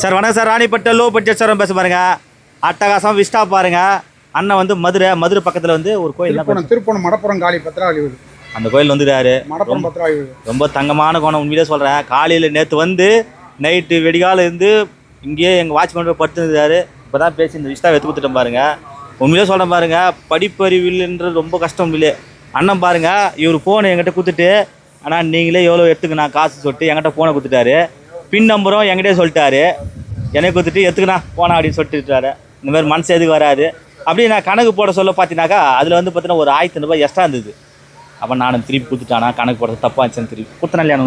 Sir வணக்கம் sir. ராணிப்பட்ட low budget sir பேச பாருங்க. அட்டகாசம் விஸ்டா பாருங்க. அண்ணன் வந்து மதுரை பக்கத்தில் வந்து ஒரு கோயில் திருப்பணம் மடப்புறம் காளி பத்திராளி வீடு. அந்த கோயில் வந்துட்டாரு. மடப்புறம் பத்திராளி வீடு ரொம்ப தங்கமான கோணம். உண்மையிலே சொல்கிறேன். காலையில் நேற்று வந்து நைட்டு வெடிகாலம் இருந்து இங்கேயே எங்கள் வாட்ச்மேன் போய் படுத்துருந்தாரு. இப்போ தான் பேசி இந்த விஸ்டா எடுத்து கொடுத்துட்டேன் பாருங்க. உண்மையிலே சொல்கிறேன் பாருங்க. படிப்பறிவில்ன்றது ரொம்ப கஷ்டம் இல்லையே. அண்ணன் பாருங்க, இவர் ஃபோனை என்கிட்ட கொடுத்துட்டு ஆனால் நீங்களே எவ்வளோ எடுத்துக்கண்ணா காசு சொல்லிட்டு என்கிட்ட ஃபோனை கொடுத்துட்டாரு. பின் நம்பரும் என்கிட்டே சொல்லிட்டாரு. என்னை கொடுத்துட்டு எடுத்துக்கண்ணா போனா அப்படின்னு சொல்லிட்டுருக்காரு. இந்த மாதிரி மனசு எதுக்கு வராது அப்படி நான் கணக்கு போட சொல்ல பார்த்தீங்கன்னாக்கா அதில் வந்து பார்த்தீங்கன்னா ஒரு 1500 ரூபாய் எக்ஸ்ட்ரா இருந்தது. அப்போ நான் திருப்பி கொடுத்துட்டானா கணக்கு போடுறது தப்பா இருந்துச்சுன்னு திருப்பி கொடுத்தேன் இல்லையா?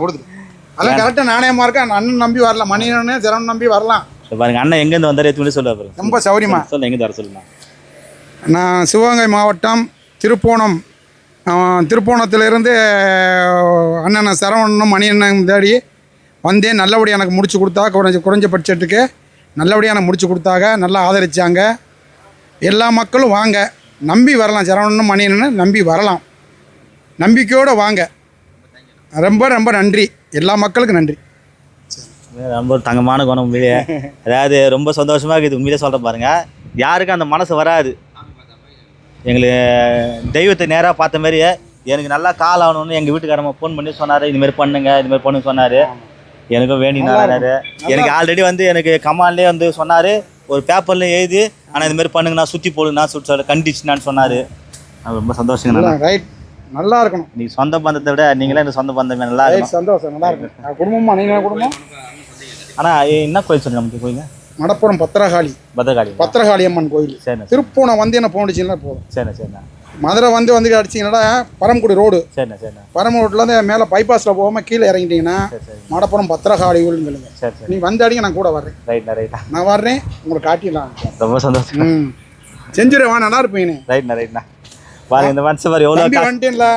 கொடுத்துட்டேன். அதெல்லாம் கரெக்டாக நாணயமாக இருக்கா. அண்ணன் நம்பி வரலாம், மணியனே ஜெரம் நம்பி வரலாம். பாருங்க அண்ணன் எங்கேருந்து வந்தார் எதுவுமே சொல்லுவார். ரொம்ப சௌரியமா சொல்ல எங்கேருந்து வர சொல்லுங்க. நான் சிவகங்கை மாவட்டம் திருப்போணத்திலிருந்து அண்ணனை சரவணனும் மணியண்ணன் தேடி வந்தேன். நல்லபடியாக எனக்கு முடிச்சு கொடுத்தா. குறைஞ்ச பட்ஜெட்டுக்கு நல்லபடியாக எனக்கு முடிச்சு கொடுத்தாங்க. நல்லா ஆதரித்தாங்க. எல்லா மக்களும் வாங்க, நம்பி வரலாம். சரவணனும் மணியண்ணன் நம்பி வரலாம். நம்பிக்கையோடு வாங்க. ரொம்ப ரொம்ப நன்றி. எல்லா மக்களுக்கும் நன்றி. ரொம்ப தங்கமான குணம் உண்மையிலே. அதாவது ரொம்ப சந்தோஷமாக இருக்குது. உண்மையிலே சொல்கிறேன் பாருங்கள். யாருக்கும் அந்த மனசு வராது. எங்களுக்கு தெய்வத்தை நேராக பார்த்த மாதிரி எனக்கு நல்லா கால் ஆகணும்னு எங்கள் வீட்டுக்காரம்மா ஃபோன் பண்ணி சொன்னார். இதுமாரி பண்ணுங்க, இதுமாரி பண்ணு சொன்னார். எனக்கும் வேண்டினாரு. எனக்கு ஆல்ரெடி வந்து எனக்கு கமான்லேயே வந்து சொன்னார், ஒரு பேப்பர்லேயும் எழுதி ஆனால் இதுமாரி பண்ணுங்கண்ணா, சுற்றி போடுங்கண்ணா, சுற்றி கண்டிச்சுனான்னு சொன்னார். ரொம்ப சந்தோஷங்கண்ணா. ரைட், நல்லா இருக்கணும். நீங்கள் சொந்த பந்தத்தை விட நீங்களே எனக்கு சொந்த பந்தமே நல்லா இருக்கும். சந்தோஷம், நல்லா இருக்கும். குடும்பமா நீங்கள் குடும்பம். ஆனால் என்ன கோயில் சொல்லுங்க நமக்கு கோயிலுங்க? மடப்புறம் பத்திரகாளி அம்மன் கோயில். சரி. திருப்பூணம் வந்து என்ன போனுச்சுன்னா போதும். சரிண்ணா. மதுரை வந்து அடிச்சிங்கன்னா பரமக்குடி ரோடு. சரிண்ணா. பரம ரோட்லேருந்து மேலே பைபாஸில் போகாமல் கீழே இறங்கிட்டீங்கன்னா மடப்புறம் பத்திரகாளி கோயிலுங்க. சரி. நீங்கள் வந்து அடிங்க, நான் கூட வர்றேன். ரைட்ண்ணா. நான் வர்றேன், உங்களுக்கு காட்டிடலாம். ரொம்ப சந்தோஷம். செஞ்சுருவா, நல்லா இருப்பீங்க. ரைட்ண்ணா. பாருங்க இந்த மனசு பாரு எவ்வளோ வந்துட்டீங்களா.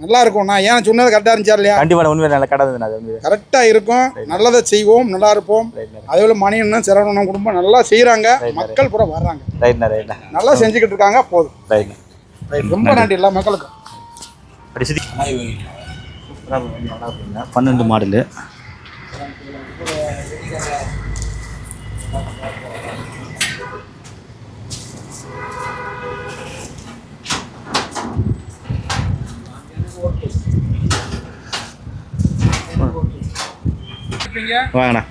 நல்லா இருக்கும். நான் ஏன் சொன்னது கரெக்டாக இருந்துச்சா இல்லையா? கண்டிப்பாக உண்மையாக நல்லா கடை கரெக்டாக இருக்கும். நல்லதை செய்வோம், நல்லா இருப்போம். அதே போல் மணியண்ணன் சரவணன் குடும்பம் நல்லா செய்கிறாங்க. மக்கள் பூரா வர்றாங்க. ரைட்ண்ணா. நல்லா செஞ்சுக்கிட்டு இருக்காங்க. போதும். ரைட்ண்ணா. ரொம்ப நன்றி எல்லா மக்களுக்கும். 12 மாடலு. வாங்கண்ணா.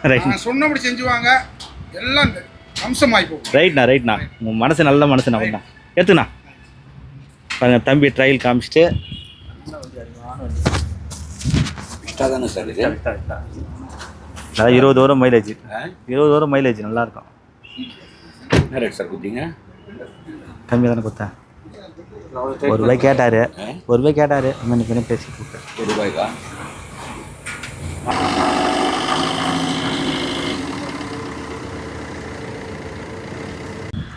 ரைட், சொன்னபடி செஞ்சுவாங்க. எல்லாம் அம்சமாகி போகும். ரைட்ண்ணா. உங்கள் மனசு நல்ல மனசுண்ணா. ஒன்றா எடுத்துண்ணா. பாருங்க தம்பி ட்ரையல் காமிச்சிட்டு நல்லா 20 வரும் மைலேஜ். 20 வரும் மைலேஜ் நல்லா இருக்கும். என்ன ரேட் சார் கொடுத்தீங்க? கம்மியாக தானே கொடுத்தேன். ₹1 கேட்டார். ₹1 கேட்டார். இன்னைக்கு பேசி கொடுத்தேன். ₹1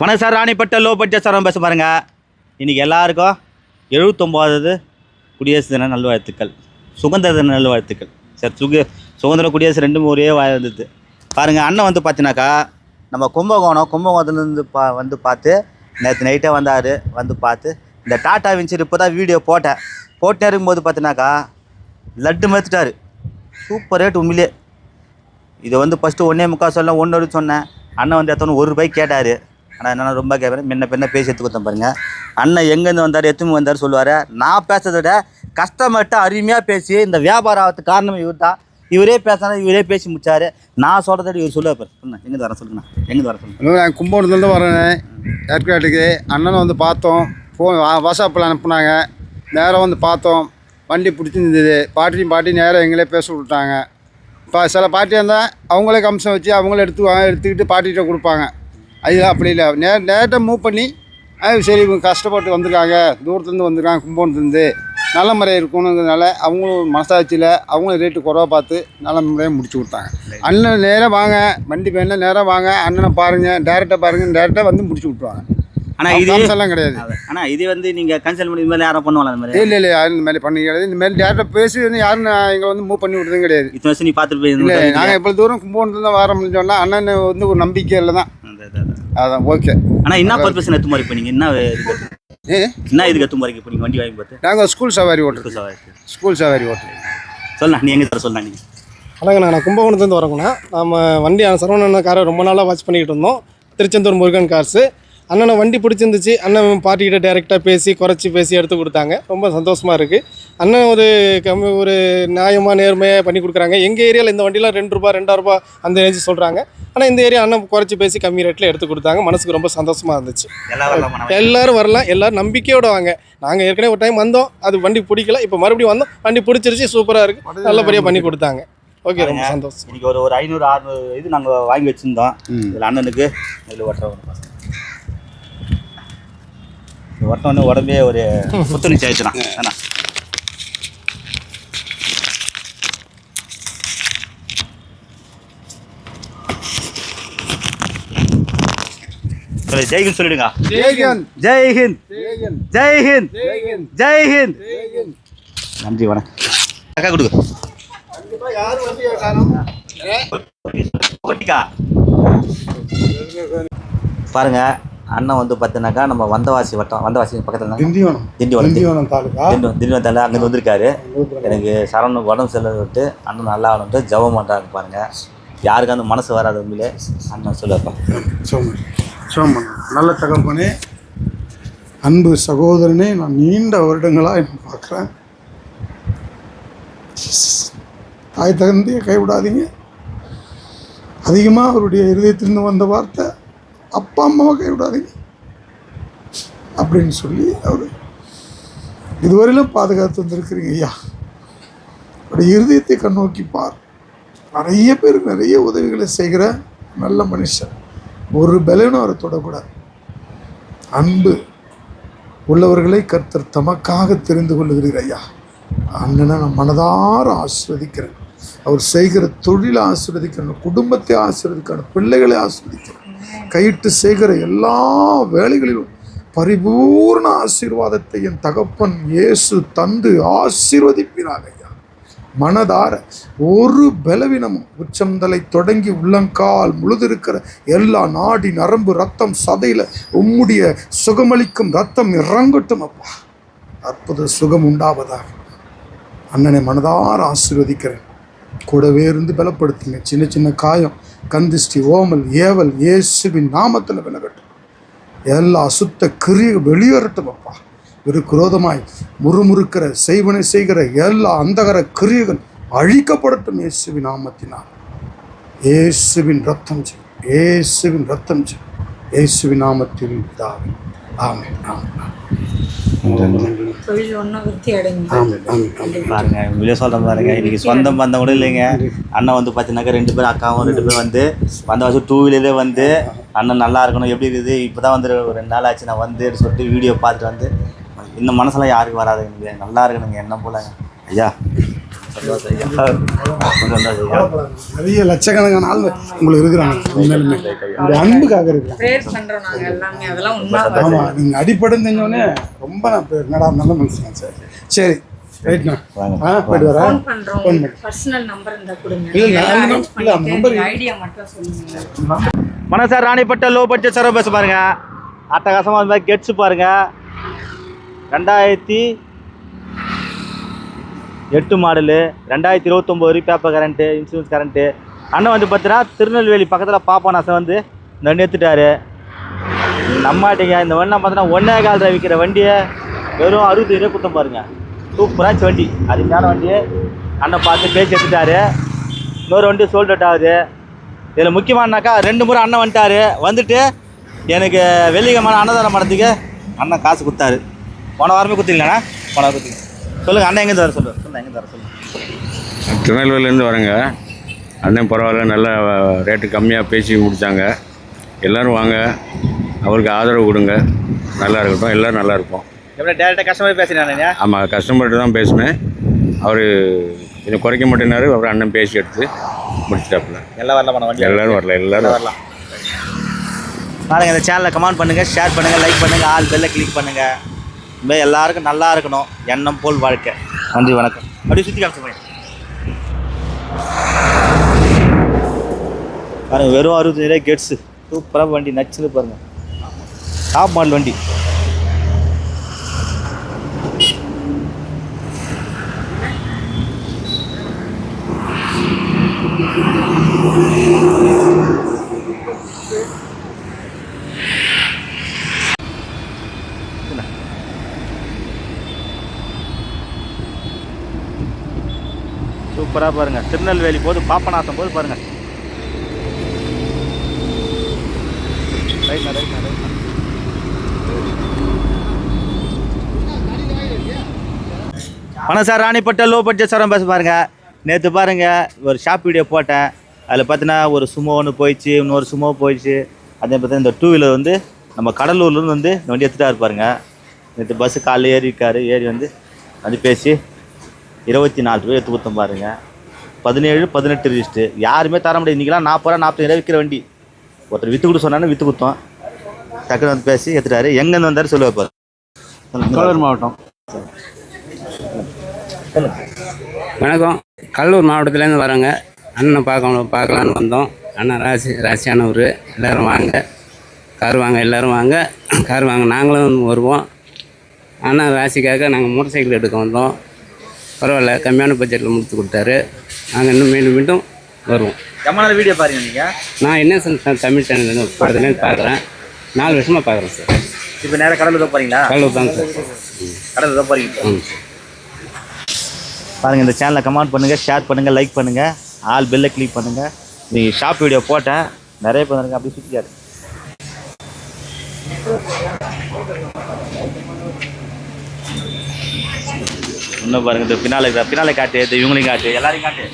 வணக்கம் சார். ராணிப்பட்ட லோ பட்ஜெட் சார் பேச பாருங்க. இன்றைக்கி எல்லாருக்கும் 79வது குடியரசு தின நல்வாழ்த்துக்கள், சுதந்திர தின நல்வாழ்த்துக்கள். சார் சுதந்திர குடியரசு ரெண்டும் ஒரே வாழ்ந்தது பாருங்கள். அண்ணன் வந்து பார்த்தினாக்கா நம்ம கும்பகோணத்துலேருந்து வந்து பார்த்து நேற்று நைட்டே வந்தார். வந்து பார்த்து இந்த டாட்டா வின்சர் இப்போ தான் வீடியோ போட்டே இருக்கும்போது பார்த்தினாக்கா லட்டு மறுத்துட்டார். சூப்பர் ரேட் உண்மையிலே. இதை வந்து ஃபஸ்ட்டு 1.25 சொல்ல 1 சொன்னேன். அண்ணன் வந்து எத்தனை ₹1 கேட்டார். ஆனால் என்னென்னா ரொம்ப கேட்குறேன். முன்ன பேசி எடுத்து கொடுத்தேன் பாருங்கள். அண்ணன் எங்கேருந்து வந்தார் எத்துமே வந்தார் சொல்லுவார். நான் பேசுறத விட கஸ்டமர்கிட்ட அருமையாக பேசி இந்த வியாபாரம் ஆகிறதுக்கு காரணம் இவர் தான். இவரே பேசினா இவரே பேசி முடிச்சார். நான் சொல்கிறத இவர் சொல்லுவார். எங்கேருந்து வர சொல்லுங்கண்ணா. எங்கேருந்து வர சொல்லுங்கள். நான் கும்பகோணத்துலேருந்து வரேன். ஏற்காட்டுக்கு அண்ணனை வந்து பார்த்தோம். ஃபோன் வாட்ஸ்அப்பில் அனுப்புனாங்க. நேராக வந்து பார்த்தோம். வண்டி பிடிச்சிருந்தது. பாட்டி நேராக எங்களே பேச விட்டாங்க. இப்போ சில பாட்டியாக இருந்தால் அவங்களே கம்சம் வச்சு அவங்களே எடுத்துக்கிட்டு பாட்டிகிட்ட கொடுப்பாங்க. அது அப்படி இல்லை. நேரத்தை மூவ் பண்ணி சரி இவங்க கஷ்டப்பட்டு வந்திருக்காங்க, தூரத்துலேருந்து வந்திருக்காங்க, கும்பகோணத்துலேருந்து நல்ல முறையாக இருக்கணுங்கிறதுனால அவங்களும் மனசாட்சியில் அவங்களும் ரேட்டு குறைவாக பார்த்து நல்ல முறையாக முடிச்சு கொடுத்தாங்க. அண்ணன் நேராக வாங்க, வண்டி வேணால் நேராக வாங்க, அண்ணனை பாருங்கள், டேரெக்டாக வந்து முடிச்சு விட்ருவாங்க. ஆனால் இது எல்லாம் கிடையாது. ஆனால் இது வந்து நீங்கள் கன்சல்ட் பண்ணி இந்த மாதிரி யாரும் பண்ணுவாங்க? அந்த மாதிரி இல்லை யாரும் இந்த மாதிரி பண்ணி கிடையாது. இந்த மாதிரி டேரெக்டாக பேசி வந்து யாரும் எங்களை வந்து மூவ் பண்ணி விட்றதும் கிடையாது. இத்தனை வருஷம் நீ பார்த்துட்டு போய் இல்லை, நாங்கள் இவ்வளோ தூரம் கும்பகோணத்துல தான் வரோம்னு சொன்னால் அண்ணன் வந்து ஒரு நம்பிக்கையில் தான். அதான் ஓகே. ஆனால் என்ன பர்பஸ் எடுத்து மாதிரி இப்போ நீங்கள் என்ன இதுக்கு எடுத்து மாதிரி இப்போ நீங்கள் வண்டி வாங்கி பார்த்து? நாங்கள் ஸ்கூல் சவாரி ஓட்டுறோம். சொல்லலாம். நீ எங்கே தர சொல்லலாம்? நீங்கள் வணக்கண்ணா, நான் கும்பகோணத்துலேருந்து வரேங்கண்ணா. நம்ம வண்டி சரவணன் காரை ரொம்ப நாளாக வாட்ச் பண்ணிக்கிட்டு இருந்தோம். திருச்செந்தூர் முருகன் கார்ஸு. அண்ணனை வண்டி பிடிச்சிருந்துச்சு. அண்ணன் பார்ட்டிக்கிட்ட டேரெக்டாக குறைச்சி பேசி எடுத்து கொடுத்தாங்க. ரொம்ப சந்தோஷமாக இருக்குது. அண்ணன் ஒரு நியாயமாக நேர்மையாக பண்ணி கொடுக்குறாங்க. எங்கள் ஏரியாவில் இந்த வண்டிலாம் ₹2 ₹2,000 அந்த ரேஞ்சு சொல்கிறாங்க. ஆனால் இந்த ஏரியா அண்ணன் குறைச்சி பேசி கம்மி ரேட்டில் எடுத்து கொடுத்தாங்க. மனசுக்கு ரொம்ப சந்தோஷமாக இருந்துச்சு. எல்லோரும் வரலாம், எல்லோரும் நம்பிக்கையோடு வாங்க. நாங்கள் ஏற்கனவே ஒரு டைம் வந்தோம், அது வண்டி பிடிக்கல. இப்போ மறுபடியும் வந்தோம், வண்டி பிடிச்சிருச்சு, சூப்பராக இருக்குது, நல்லபடியாக பண்ணி கொடுத்தாங்க. ஓகே, ரொம்ப சந்தோஷம். இன்னைக்கு ஒரு 500-600 இது நாங்கள் வாங்கி வச்சுருந்தோம். இதில் அண்ணனுக்கு இதில் ஒட்டோன்னு உடம்பே ஒரு புத்துணர்ச்சி ஆயிடுச்சுண்ணா. ஏன்னா ஜெய்ஹிந்த் சொல்லிடுங்க. ஜெய்ஹிந்த், ஜெய்ஹிந்த், ஜெய்ஹிந்த், ஜெய்ஹிந்த். நன்றி, வணக்கம். அக்கா கொடுங்க. பாருங்க, அண்ணன் வந்து பார்த்தீங்கன்னாக்கா நம்ம வந்தவாசி வட்டம், வந்தவாசி பக்கத்தில் திண்டிவனம் தாலுக்கா, திண்டிவனம் தாலுக்கா அங்கே வந்திருக்காரு. எனக்கு சரவணன் உடம்பு செல்ல விட்டு அண்ணன் நல்லா ஆகணுன்ட்டு ஜபம் பண்ணுறாங்க. பாருங்க, யாருக்கு அந்த மனசு வராது. உண்மையிலே அண்ணன் சொல்லுப்பா. சோமன், நல்ல தகப்பனே, அன்பு சகோதரனே, நான் நீண்ட வருடங்களாக என்ன பார்க்குறேன். தாய் தகுந்தியை கைவிடாதீங்க. அதிகமாக அவருடைய இருதயத்திலிருந்து வந்த வார்த்தை, அப்பா அம்மாவை கைவிடாதீங்க அப்படின்னு சொல்லி அவர் இதுவரையிலும் பாதுகாத்து வந்திருக்கிறீங்க ஐயா. அவருடைய இருதயத்தை கண்ணோக்கி பார். நிறைய பேர் நிறைய உதவிகளை செய்கிற நல்ல மனுஷன். ஒரு பலனும் அவரை தொடக்கூடாது. அன்பு உள்ளவர்களை கர்த்தர் தமக்காக தெரிந்து கொள்ளுகிறீர் ஐயா. அண்ணனை நான் மனதார ஆசீர்வதிக்கிறேன். அவர் செய்கிற தொழிலை ஆசீர்வதிக்கிறேன், குடும்பத்தை ஆசீர்வதிக்கிறேன், பிள்ளைகளை ஆசீர்வதிக்கிறேன். கையிட்டு செய்கிற எல்லா வேலைகளிலும் பரிபூர்ண ஆசீர்வாதத்தை என் தகப்பன் இயேசு தந்து ஆசீர்வதிப்பினாங்க ஐயா. மனதார ஒரு பலவீனமும் உச்சந்தலை தொடங்கி உள்ளங்கால் முழுதிருக்கிற எல்லா நாடி நரம்பு ரத்தம் சதையில் உம்முடைய சுகமளிக்கும் ரத்தம் இறங்கட்டும் அப்பா. அற்புத சுகம் உண்டாவதாக அண்ணனை மனதார ஆசீர்வதிக்கிறேன். கூடவே இருந்து பலப்படுத்துங்க. சின்ன சின்ன காயம், கந்திஷ்டி, ஓமல், ஏவல் இயேசுவின் நாமத்தில் விலகட்டும். எல்லா அசுத்த கிரியை வெளியேறட்டும் அப்பா. விரோதமாய் முறுமுறுக்கிற செய்வனை செய்கிற எல்லா அந்தகர கிரியைகள் அழிக்கப்படட்டும் இயேசுவின் நாமத்தினால். இயேசுவின் ரத்தம் செய், இயேசுவின் ரத்தம் செய், இயேசுவின் நாமத்தில் பிதாவே. ஆமென், ஆமென். பாருங்க, வெளியே சொல்கிறேன் பாருங்க. இன்னைக்கு சொந்தம் பந்தம் கூட இல்லைங்க. அண்ணன் வந்து பார்த்தீங்கன்னாக்கா 2 பேரும் அக்காவும் 2 பேரும் வந்து வந்த வருஷம் 2 வீலரே வந்து அண்ணன் நல்லா இருக்கணும், எப்படி இருக்குது, இப்போ தான் வந்து 2 நாள் ஆச்சு நான் வந்து சொல்லிட்டு வீடியோ பார்த்துட்டு வந்து இந்த மனசெல்லாம் யாருக்கும் வராது. நல்லா இருக்கணுங்க, என்ன போல ஐயா. நிறைய லட்சக்கணக்கான ஆள் உங்களுக்கு இருக்கிறாங்க. உண்மையிலுமே அன்புக்காக இருக்கிறாங்க. ஆமாம், நீங்கள் அடிப்படுந்தீங்கன்னே ரொம்ப நான் என்னடா நல்ல மனுஷன் சார். சரி, ரைட்ண்ணா. போயிட்டு வரேன். மனசார் ராணிப்பட்ட லோ பட்ஜெட் சர்வ பஸ் பாருங்க, அட்டகாசமாக அந்த மாதிரி கெட்ஸு பாருங்க. 2008 model, 2029 paper current, insurance current. அண்ணன் வந்து பார்த்தீங்கன்னா திருநெல்வேலி பக்கத்தில் பாப்பாநாசம் வந்து இந்த வண்டி எடுத்துட்டாரு. நம்மாட்டிங்க இந்த வண்டி பார்த்தீங்கன்னா 1.25 விற்கிற வண்டியை வெறும் 60 கொடுத்தோம் பாருங்க. சூப்பராச்சு வண்டி, அதுக்கான வண்டியை அண்ணன் பார்த்து பேசி எடுத்துட்டாரு. இன்னொரு வண்டி சோல்ட் அவுட் ஆகுது. இதில் முக்கியமானாக்கா 2 முறை அண்ணன் வந்துட்டு எனக்கு வெள்ளிக்கிழமை அன்னதானம் பண்ணுறதுக்கு அண்ணன் காசு கொடுத்தாரு. போன வாரமே கொடுத்தீங்களாண்ணா? போன வாரம் கொடுத்தீங்க. சொல்லுங்கள் அண்ணன் எங்கேருந்து வர சொல்லுங்கள். எங்கேருந்து வர சொல்லுங்கள். திருநெல்வேலியிலேருந்து வரேங்க. அண்ணன் பரவாயில்ல, நல்லா ரேட்டு கம்மியாக பேசி முடித்தாங்க. எல்லோரும் வாங்க, அவருக்கு ஆதரவு கொடுங்க. நல்லா இருக்கட்டும், எல்லோரும் நல்லா இருப்போம். எப்படி டேரெக்டாக கஸ்டமர் பேசினாங்க? ஆமாம், கஸ்டமர்கிட்ட தான் பேசினேன். அவர் இதை குறைக்க மாட்டேனாரு. அவர் அண்ணன் பேசி எடுத்து முடிச்சிட்டாப்புல. எல்லாம் வரல பண்ண வண்டி, எல்லோரும் வரலாம். பாருங்கள், இந்த சேனலை கமெண்ட் பண்ணுங்கள், ஷேர் பண்ணுங்கள், லைக் பண்ணுங்கள், ஆல் பெல்லை கிளிக் பண்ணுங்கள். இதுமாதிரி எல்லாருக்கும் நல்லா இருக்கணும், எண்ணம் போல் வாழ்க்கை. நன்றி, வணக்கம். அப்படியே சுற்றி காமிச்சு பாருங்கள், வெறும் 60 கெட்ஸு. சூப்பராக வண்டி, நச்சுன்னு பாருங்கள், டாப் மாடல் வண்டி. சூப்பராக பாருங்கள், திருநெல்வேலி போது பாப்பநாசம் போது பாருங்கள். ரைட்ண்ணா ரைட்ண்ணா ரைட்ண்ணா. வணக்கம் சார், ராணிப்பட்ட லோ பட்ஜெட் சாரம் பேச பாருங்கள். நேற்று பாருங்கள் ஒரு ஷாப் வீடியோ போட்டேன். அதில் பார்த்தீங்கன்னா ஒரு சுமோ ஒன்று போயிடுச்சு, இன்னொரு சுமோ போயிடுச்சு. அதே பார்த்தீங்கன்னா இந்த 2 வீலர் வந்து நம்ம கடலூர்லேருந்து வந்து இந்த வண்டி எடுத்துகிட்டா இருப்பாருங்க. நேற்று பஸ்ஸு காலையில் ஏறி வந்து பேசி 24 ரூபா எடுத்து கொடுத்தோம் பாருங்க. 17, 18 ரிஜிஸ்ட்டு. யாருமே தர முடியாது. இன்றைக்கெலாம் 40 ரூபா 45 ரூபா விற்கிற வண்டி. ஒருத்தர் விற்று கொடுத்து சொன்னாலும் விற்று கொடுத்தோம். டக்குன்னு வந்து பேசி எடுத்துட்டாரு. எங்கேருந்து வந்தார் சொல்ல வைப்பார். கடலூர் மாவட்டம். வணக்கம். கடலூர் மாவட்டத்துலேருந்து வரோங்க. அண்ணனை பார்க்கலான்னு வந்தோம். அண்ணன் ராசியானவர். எல்லோரும் வாங்க, கார் வாங்க, எல்லோரும் வாங்க, கார் வாங்க. நாங்களும் வருவோம். அண்ணன் ராசிக்காக நாங்கள் மோட்டர் சைக்கிள் எடுக்க வந்தோம். பரவாயில்ல, கம்மியான பட்ஜெட்டில் முடித்து கொடுத்தாரு. நாங்கள் இன்னும் மீண்டும் வருவோம். எம்மான வீடியோ பாருங்க நீங்கள். நான் என்ன தமிழ் சேனல் படத்துலேருந்து பார்க்குறேன். 4 வருஷமாக பார்க்குறேன் சார். இப்போ நேராக கடலூர் தான் போகிறீங்களா? கடலூர் தாங்க சார். கடலூர் தான் போகிறீங்க. பாருங்கள், இந்த சேனலை கமெண்ட் பண்ணுங்கள், ஷேர் பண்ணுங்கள், லைக் பண்ணுங்கள், ஆல் பெல்லை கிளிக் பண்ணுங்கள். நீ ஷாப் வீடியோ போட்டேன், நிறைய பேர் இருங்க. அப்படி சுற்றிக்காரு. இன்னும் பாருங்கள், இந்த பின்னாலே காட்டு, இந்த இவங்களையும் காட்டு, எல்லாரையும் காட்டு.